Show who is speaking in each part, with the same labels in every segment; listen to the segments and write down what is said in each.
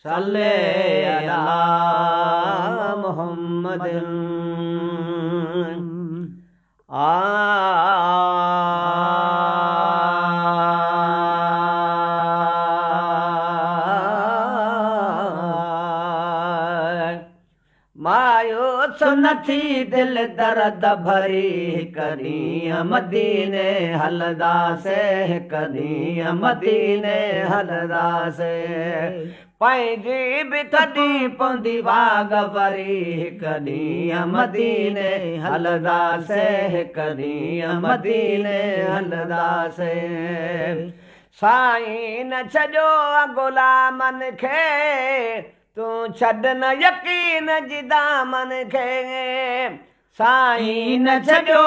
Speaker 1: सल्ले अला मुहम्मदिन मायूस न थी दिल दर्द भरी कॾहिं मदीने हलंदासीं कॾहिं मदीने हलंदासीं पंहिंजी बि कॾहिं पवंदी वाग भरी कॾहिं मदीने हलंदासीं कॾहिं मदीने हलंदासीं साईं न छॾियो ग़ुलामनि खे तूं छॾ न यकीन जी दामन खे साईं न छॾियो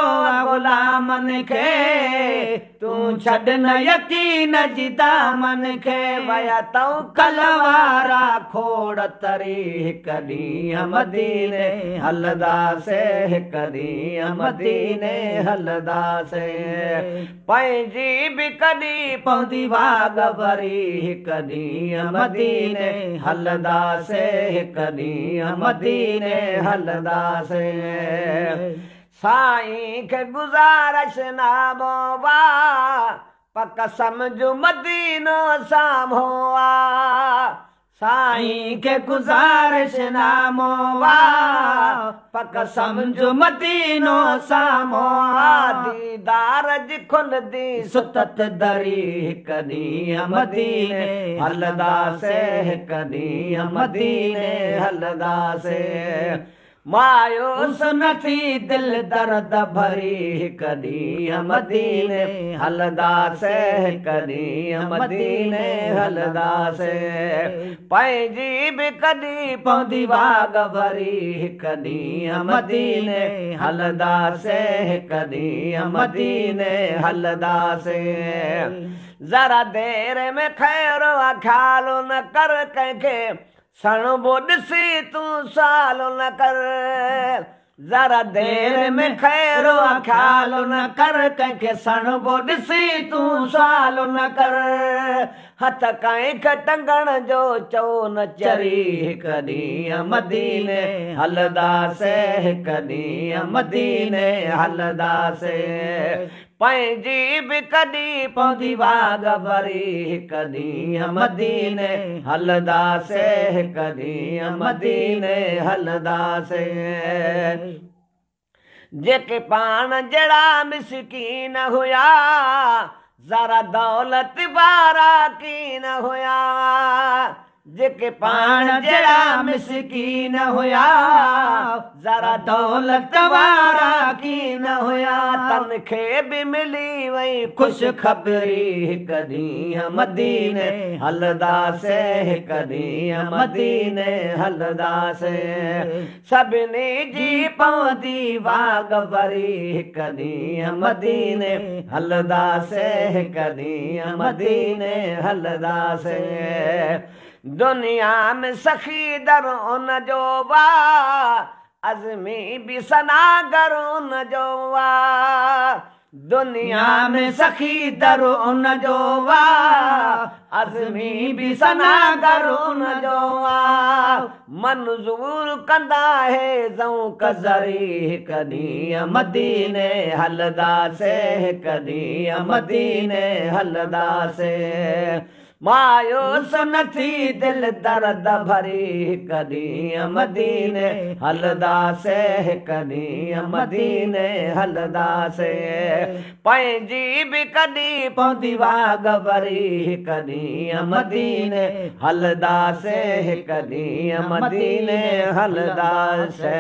Speaker 1: ग़ुलामनि खे तूं छॾ न यकीन जी दामन खे वया तऊं कलवारा खोड़ तरी कॾहिं मदीने हलंदासीं कॾहिं मदीने हलंदासीं पंहिंजी बि कॾहिं पवंदी वाग भरी कॾहिं मदीने हलंदासीं कॾहिं मदीने हलंदासीं साईं खे गुज़ारिश नामो वा पक सम्झो मदीनो साम्हूं आ साईं खे गुज़ारिश नामो वा पक सम्झो मदीनो साम्हूं आ दीदार जी खुलंदी सुतत दरी कॾहिं मदीने हलंदासीं कॾहिं मदीने हलंदासीं मायूस न थी दिल दर्द भरी कॾहिं मदीने हलंदासीं कॾहिं मदीने हलंदासीं पंहिंजी बि कॾहिं पवंदी वाग भरी कॾहिं मदीने हलंदासीं कॾहिं मदीने हलंदासीं ज़रा देर में खैरो ख्याल न कर कंहिंखे सणबो ॾिसी तूं साल न कर ज़रा देर में खैरो ख्याल न कर कंहिंखे सणबो ॾिसी तूं साल न कर हथ कंहिंखे टंगण जो चओ न चरी कॾहिं मदीने हलंदासीं कॾहिं मदीने हलंदासीं पंहिंजी बि कॾहिं पवंदी वाग भरी कॾहिं मदीने हलंदासीं कॾहिं मदीने हलंदासीं जेके पाण जहिड़ा मिसकीन हुया ज़रा दौलत वारा कीन हुया जेके पाण जहिड़ा मिसकीन हुया ज़रा दौलत वारा कीन हुया तन खे बि मिली वई ख़ुशि ख़बरी कॾहिं मदीने हलंदासीं कॾहिं मदीने हलंदासीं सभिनी जी पवंदी वाग भरी कॾहिं मदीने हलंदासीं कॾहिं मदीने हलंदासीं दुनिया में सखी दर उन जो वा अज़मी बि सनागर उन जो वा दुनिया में सखी दर उन जो वा अज़मी बि सनागर उन जो वा मंज़ूर कंदा है ज़ऊं कज़री कॾहिं मदीने हलंदासीं कॾहिं मदीने हलंदासीं मायूस न थी दिल दर्द भरी कॾहिं मदीने हलंदासीं कॾहिं मदीने हलंदासीं पंहिंजी बि कॾहिं पवंदी वाग भरी कॾहिं मदीने हलंदासीं कॾहिं मदीने हलंदासीं।